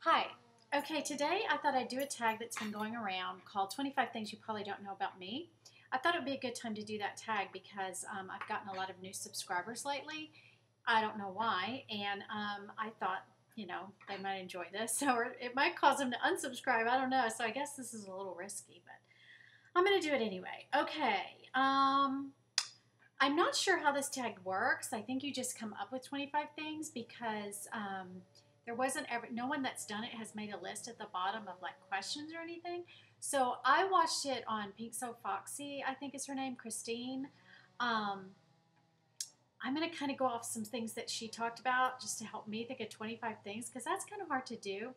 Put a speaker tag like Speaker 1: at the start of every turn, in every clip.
Speaker 1: Hi. Okay, today I thought I'd do a tag that's been going around called 25 Things You Probably Don't Know About Me. I thought it would be a good time to do that tag because I've gotten a lot of new subscribers lately. I don't know why, and I thought, they might enjoy this, or it might cause them to unsubscribe. I don't know, so I guess this is a little risky, but I'm going to do it anyway. Okay, I'm not sure how this tag works. I think you just come up with 25 things because there wasn't ever, no one that's done it has made a list at the bottom of like questions or anything. So I watched it on Pinksofoxy, I think is her name, Christine. Um, I'm going to kind of go off some things that she talked about just to help me think of 25 things because that's kind of hard to do.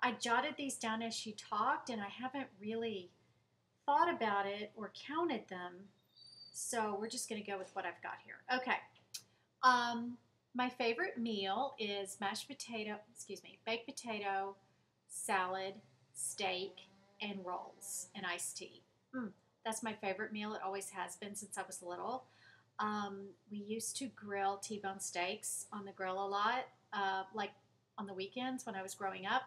Speaker 1: I jotted these down as she talked and I haven't really thought about it or counted them. So we're just going to go with what I've got here. Okay. My favorite meal is baked potato, salad, steak, and rolls, and iced tea. That's my favorite meal. It always has been since I was little. We used to grill T-bone steaks on the grill a lot, like on the weekends when I was growing up.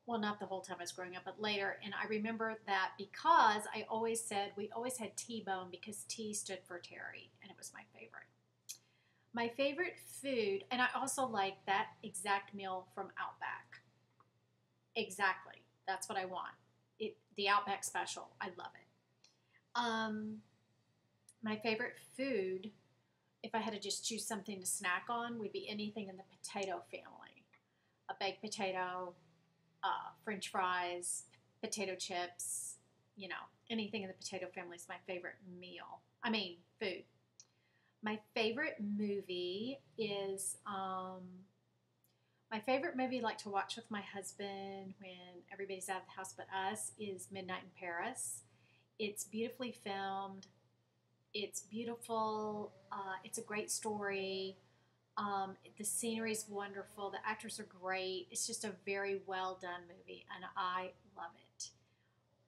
Speaker 1: Well, not the whole time I was growing up, but later. And I remember that because I always said we always had T-bone because T stood for Terry, and it was my favorite. My favorite food, and I also like that exact meal from Outback. Exactly. That's what I want. The Outback special. I love it. My favorite food, if I had to just choose something to snack on, would be anything in the potato family. A baked potato, French fries, potato chips, anything in the potato family is my favorite meal. Food. My favorite movie is my favorite movie I like to watch with my husband when everybody's out of the house but us is Midnight in Paris. It's beautifully filmed. It's beautiful. It's a great story. The scenery is wonderful. The actors are great. It's just a very well done movie, and I love it.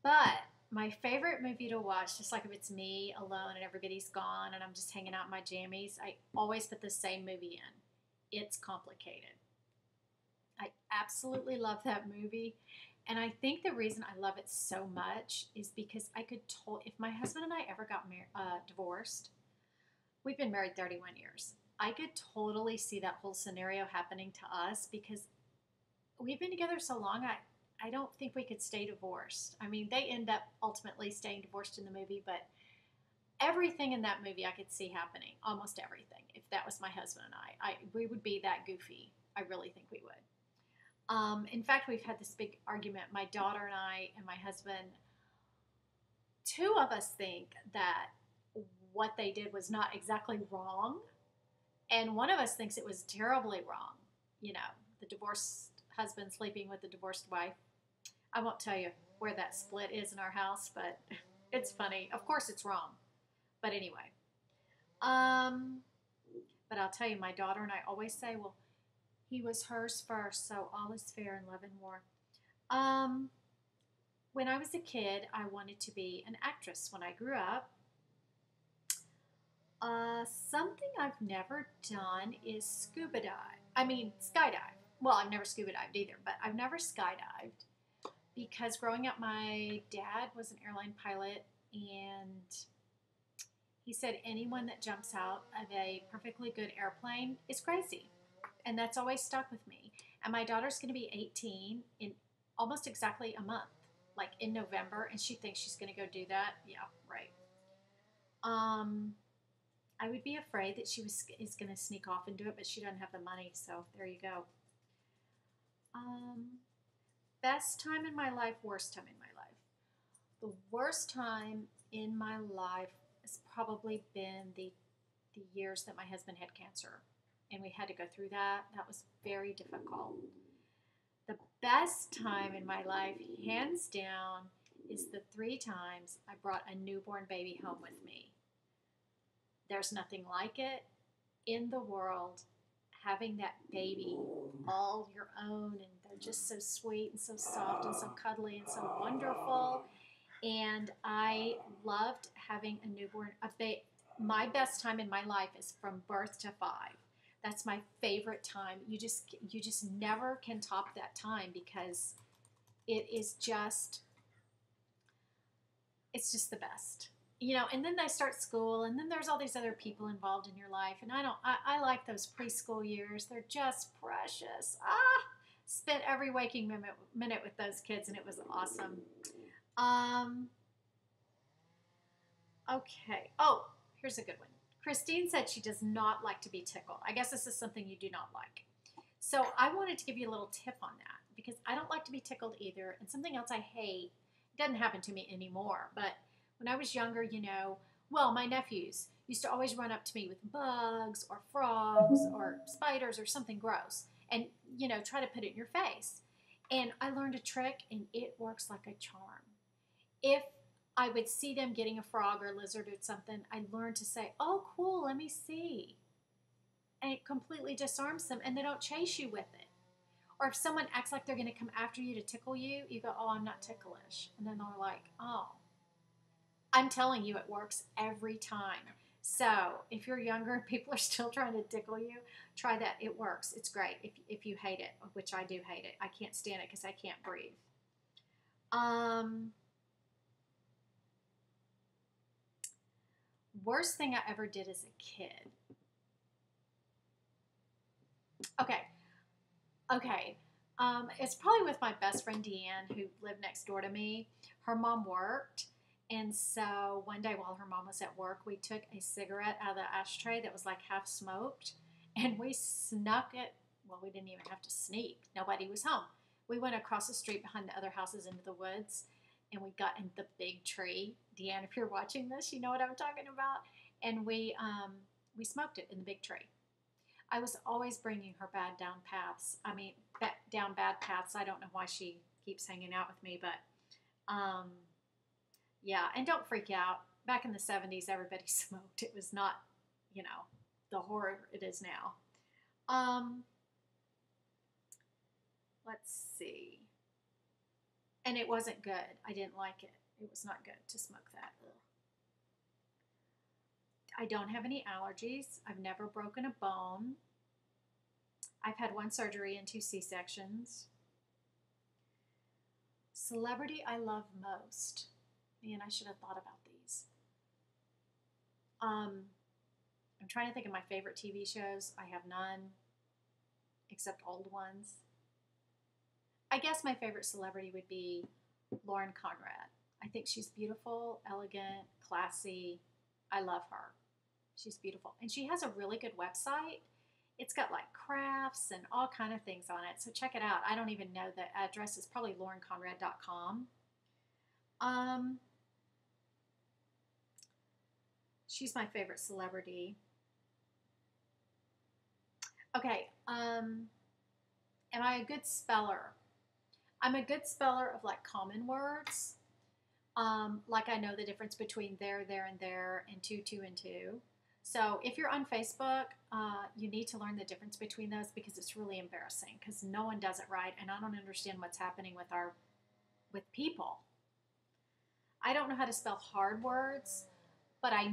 Speaker 1: But my favorite movie to watch, just like if it's me alone and everybody's gone and I'm just hanging out in my jammies, I always put the same movie in. It's Complicated. I absolutely love that movie. And I think the reason I love it so much is because if my husband and I ever got divorced, we've been married 31 years. I could totally see that whole scenario happening to us because we've been together so long. I don't think we could stay divorced. They end up ultimately staying divorced in the movie, but everything in that movie I could see happening, almost everything. If that was my husband and we would be that goofy. I really think we would. In fact, we've had this big argument. My daughter and I and my husband, two of us think that what they did was not exactly wrong, and one of us thinks it was terribly wrong. The divorced husband sleeping with the divorced wife. I won't tell you where that split is in our house, but it's funny. Of course it's wrong. But anyway. But I'll tell you, my daughter and I always say, well, he was hers first, so all is fair in love and war. When I was a kid, I wanted to be an actress. When I grew up, something I've never done is skydive. Well, I've never scuba dived either, but I've never skydived because growing up, my dad was an airline pilot, and he said anyone that jumps out of a perfectly good airplane is crazy. And that's always stuck with me. And my daughter's going to be 18 in almost exactly a month, like in November, and she thinks she's going to go do that. Yeah, right. I would be afraid that is going to sneak off and do it, but she doesn't have the money, so there you go. Best time in my life, worst time in my life. The worst time in my life has probably been the years that my husband had cancer, and we had to go through that. That was very difficult. The best time in my life, hands down, is the 3 times I brought a newborn baby home with me. There's nothing like it in the world, having that baby all your own, and they're just so sweet and so soft and so cuddly and so wonderful. And I loved having a newborn. My best time in my life is from birth to 5. That's my favorite time. You just never can top that time because it is just it's just the best. And then they start school, and then there's all these other people involved in your life, and I like those preschool years. They're just precious. Spent every waking minute with those kids, and it was awesome. Um, okay. Oh, here's a good one. Christine said she does not like to be tickled. I guess this is something you do not like. So I wanted to give you a little tip on that because I don't like to be tickled either. And something else I hate, it doesn't happen to me anymore, but when I was younger, well, my nephews used to always run up to me with bugs or frogs or spiders or something gross and, try to put it in your face. And I learned a trick and it works like a charm. If I would see them getting a frog or a lizard or something, I learned to say, oh, cool, let me see. And it completely disarms them and they don't chase you with it. Or if someone acts like they're going to come after you to tickle you, you go, oh, I'm not ticklish. And then they're like, oh. I'm telling you, it works every time. So if you're younger and people are still trying to tickle you, try that. It works. It's great if you hate it, which I do hate it. I can't stand it because I can't breathe. Worst thing I ever did as a kid. Okay. It's probably with my best friend Deanne, who lived next door to me. Her mom worked. And so one day while her mom was at work, we took a cigarette out of the ashtray that was like half smoked and we snuck it. Well, we didn't even have to sneak. Nobody was home. We went across the street behind the other houses into the woods and we got in the big tree. Deanne, if you're watching this, you know what I'm talking about. And we smoked it in the big tree. I was always bringing her down bad paths. I don't know why she keeps hanging out with me, but yeah, and don't freak out. Back in the 70s, everybody smoked. It was not, the horror it is now. Let's see. And it wasn't good. I didn't like it. It was not good to smoke that. Ugh. I don't have any allergies. I've never broken a bone. I've had 1 surgery and 2 C-sections. Celebrity I love most. Man, I should have thought about these. I'm trying to think of my favorite TV shows. I have none, except old ones. I guess my favorite celebrity would be Lauren Conrad. I think she's beautiful, elegant, classy. I love her. She's beautiful. And she has a really good website. It's got like crafts and all kind of things on it. So check it out. I don't even know the address. It's probably laurenconrad.com. She's my favorite celebrity. Okay, am I a good speller? I'm a good speller of like common words. Like I know the difference between there, and there, and two, and two. So if you're on Facebook, you need to learn the difference between those because it's really embarrassing because no one does it right, and I don't understand what's happening with people. I don't know how to spell hard words, but I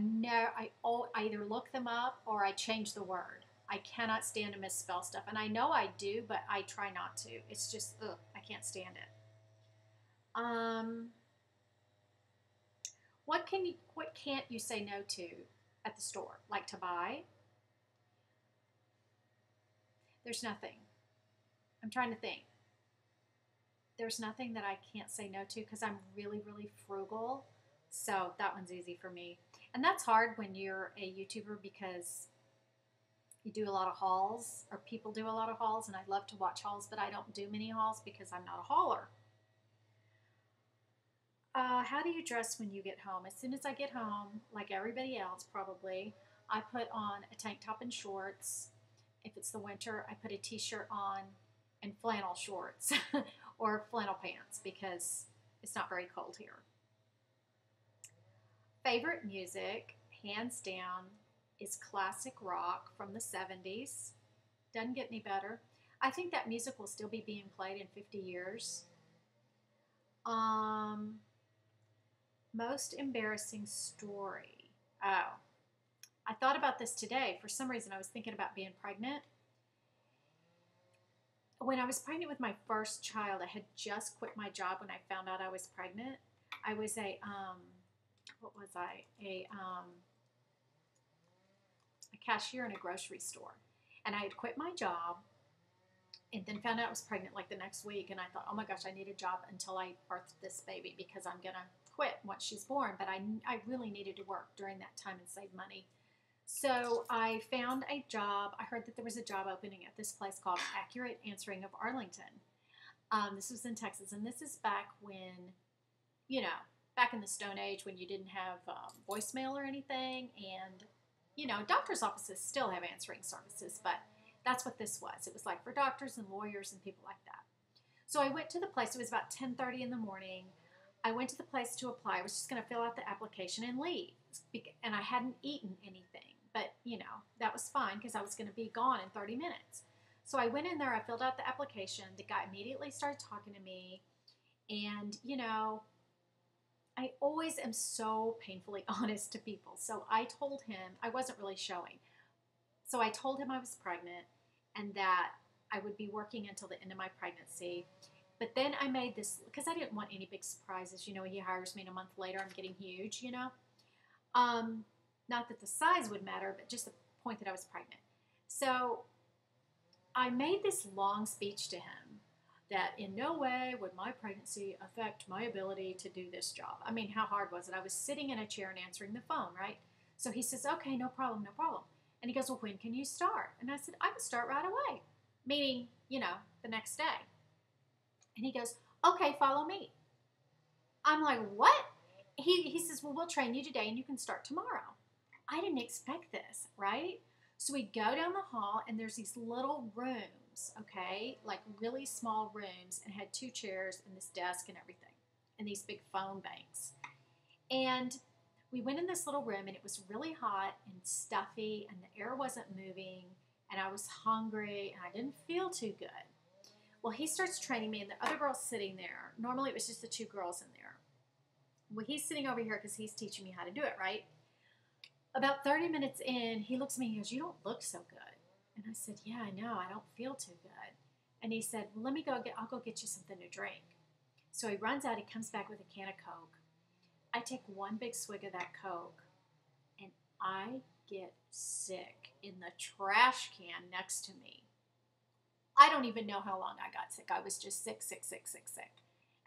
Speaker 1: either look them up or I change the word. I cannot stand to misspell stuff, and I know I do, but I try not to. It's just, I can't stand it. What can't you say no to at the store? Like to buy? There's nothing. I'm trying to think. There's nothing that I can't say no to because I'm really, really frugal. So that one's easy for me. And that's hard when you're a YouTuber because you do a lot of hauls, or people do a lot of hauls, and I love to watch hauls, but I don't do many hauls because I'm not a hauler. How do you dress when you get home? As soon as I get home, like everybody else probably, I put on a tank top and shorts. If it's the winter, I put a t-shirt on and flannel shorts or flannel pants because it's not very cold here. Favorite music, hands down, is classic rock from the 70s. Doesn't get any better. I think that music will still be being played in 50 years. Most embarrassing story. Oh. I thought about this today. For some reason, I was thinking about being pregnant. When I was pregnant with my first child, I had just quit my job when I found out I was pregnant. I was what was I? A cashier in a grocery store. And I had quit my job and then found out I was pregnant like the next week. And I thought, oh my gosh, I need a job until I birthed this baby because I'm going to quit once she's born. But I really needed to work during that time and save money. So I found a job. I heard that there was a job opening at this place called Accurate Answering of Arlington. This was in Texas. And this is back when, you know, back in the Stone Age when you didn't have voicemail or anything. And, you know, doctor's offices still have answering services, but that's what this was. It was like for doctors and lawyers and people like that. So I went to the place. It was about 10:30 in the morning. I went to the place to apply. I was just going to fill out the application and leave. And I hadn't eaten anything. But, you know, that was fine because I was going to be gone in 30 minutes. So I went in there. I filled out the application. The guy immediately started talking to me. And, you know, I always am so painfully honest to people. So I told him I wasn't really showing. So I told him I was pregnant and that I would be working until the end of my pregnancy. But then I made this, because I didn't want any big surprises. You know, he hires me and a month later I'm getting huge, you know. Not that the size would matter, but just the point that I was pregnant. So I made this long speech to him that in no way would my pregnancy affect my ability to do this job. I mean, how hard was it? I was sitting in a chair and answering the phone, right? So he says, okay, no problem, no problem. And he goes, well, when can you start? And I said, I can start right away, meaning, you know, the next day. And he goes, okay, follow me. I'm like, what? He says, well, we'll train you today and you can start tomorrow. I didn't expect this, right? So we go down the hall and there's these little rooms, okay, like really small rooms, and had 2 chairs and this desk and everything, and these big phone banks. And we went in this little room and it was really hot and stuffy and the air wasn't moving and I was hungry and I didn't feel too good. Well, he starts training me and the other girl's sitting there. Normally it was just the 2 girls in there. Well, he's sitting over here because he's teaching me how to do it, right? About 30 minutes in, he looks at me and he goes, you don't look so good. And I said, yeah, I know. I don't feel too good. And he said, well, I'll go get you something to drink. So he runs out. He comes back with a can of Coke. I take one big swig of that Coke and I get sick in the trash can next to me. I don't even know how long I got sick. I was just sick.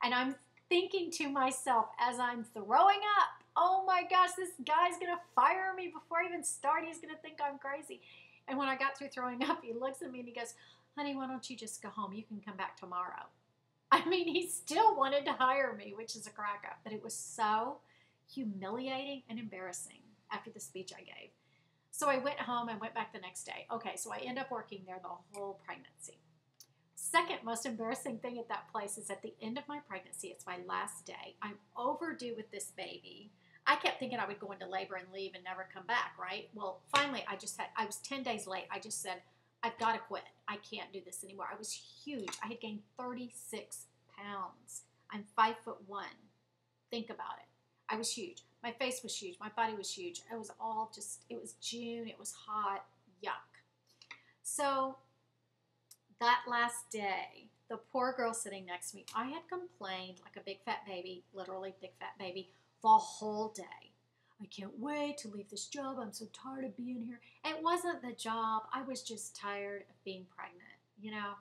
Speaker 1: And I'm thinking to myself as I'm throwing up, oh my gosh, this guy's going to fire me before I even start. He's going to think I'm crazy. And when I got through throwing up, he looks at me and he goes, honey, why don't you just go home? You can come back tomorrow. I mean, he still wanted to hire me, which is a crack up. But it was so humiliating and embarrassing after the speech I gave. So I went home and went back the next day. Okay, so I end up working there the whole pregnancy. Second most embarrassing thing at that place is at the end of my pregnancy, it's my last day. I'm overdue with this baby. I kept thinking I would go into labor and leave and never come back, right? Well, finally, I was 10 days late. I just said, I've got to quit. I can't do this anymore. I was huge. I had gained 36 pounds. I'm 5'1". Think about it. I was huge. My face was huge. My body was huge. It was all just, it was June. It was hot. Yuck. So that last day, the poor girl sitting next to me, I had complained like a big fat baby, literally big fat baby, the whole day. I can't wait to leave this job. I'm so tired of being here. It wasn't the job. I was just tired of being pregnant, you know?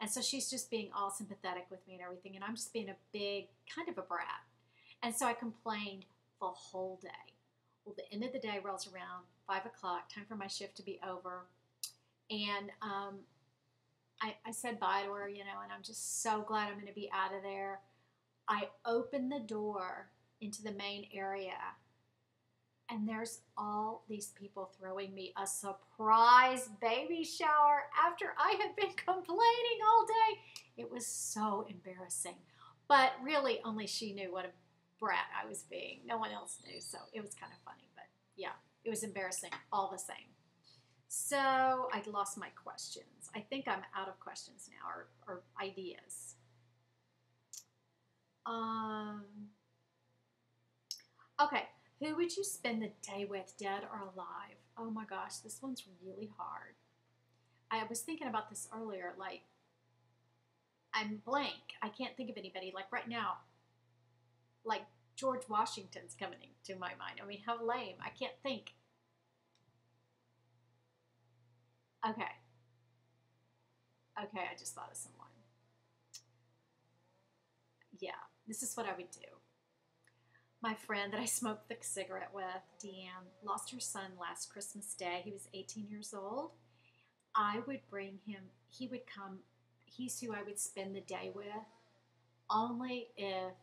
Speaker 1: And so she's just being all sympathetic with me and everything. And I'm just being a big, kind of a brat. And so I complained the whole day. Well, the end of the day rolls around, 5 o'clock, time for my shift to be over. And I said bye to her, you know, and I'm just so glad I'm going to be out of there. I opened the door into the main area, and there's all these people throwing me a surprise baby shower after I had been complaining all day. It was so embarrassing. But really, only she knew what a brat I was being. No one else knew, so it was kind of funny. But yeah, it was embarrassing all the same. So I lost my questions. I think I'm out of questions now, or ideas. Okay, Who would you spend the day with, dead or alive? Oh my gosh, this one's really hard. I was thinking about this earlier. Like, I'm blank. I can't think of anybody. Like, right now, like, George Washington's coming to my mind. I mean, how lame. I can't think. Okay. Okay, I just thought of someone. Yeah, this is what I would do. My friend that I smoked the cigarette with, Deanne, lost her son last Christmas Day. He was 18 years old. I would bring him, he would come, he's who I would spend the day with, only if,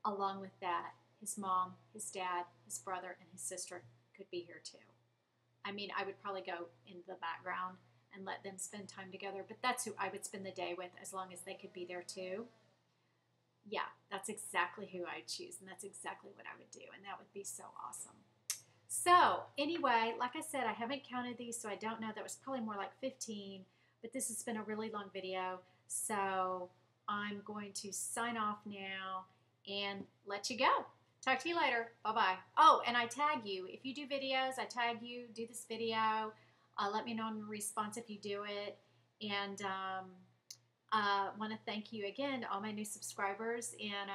Speaker 1: along with that, his mom, his dad, his brother, and his sister could be here too. I mean, I would probably go in the background and let them spend time together, but that's who I would spend the day with as long as they could be there too. Yeah, that's exactly who I'd choose, and that's exactly what I would do, and that would be so awesome. So, anyway, like I said, I haven't counted these, so I don't know. That was probably more like 15, but this has been a really long video, so I'm going to sign off now and let you go. Talk to you later. Bye-bye. Oh, and I tag you. If you do videos, I tag you, do this video. Let me know in response if you do it. And want to thank you again to all my new subscribers. And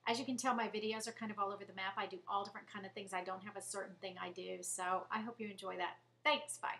Speaker 1: as you can tell, my videos are kind of all over the map. I do all different kind of things. I don't have a certain thing I do. So I hope you enjoy that. Thanks. Bye.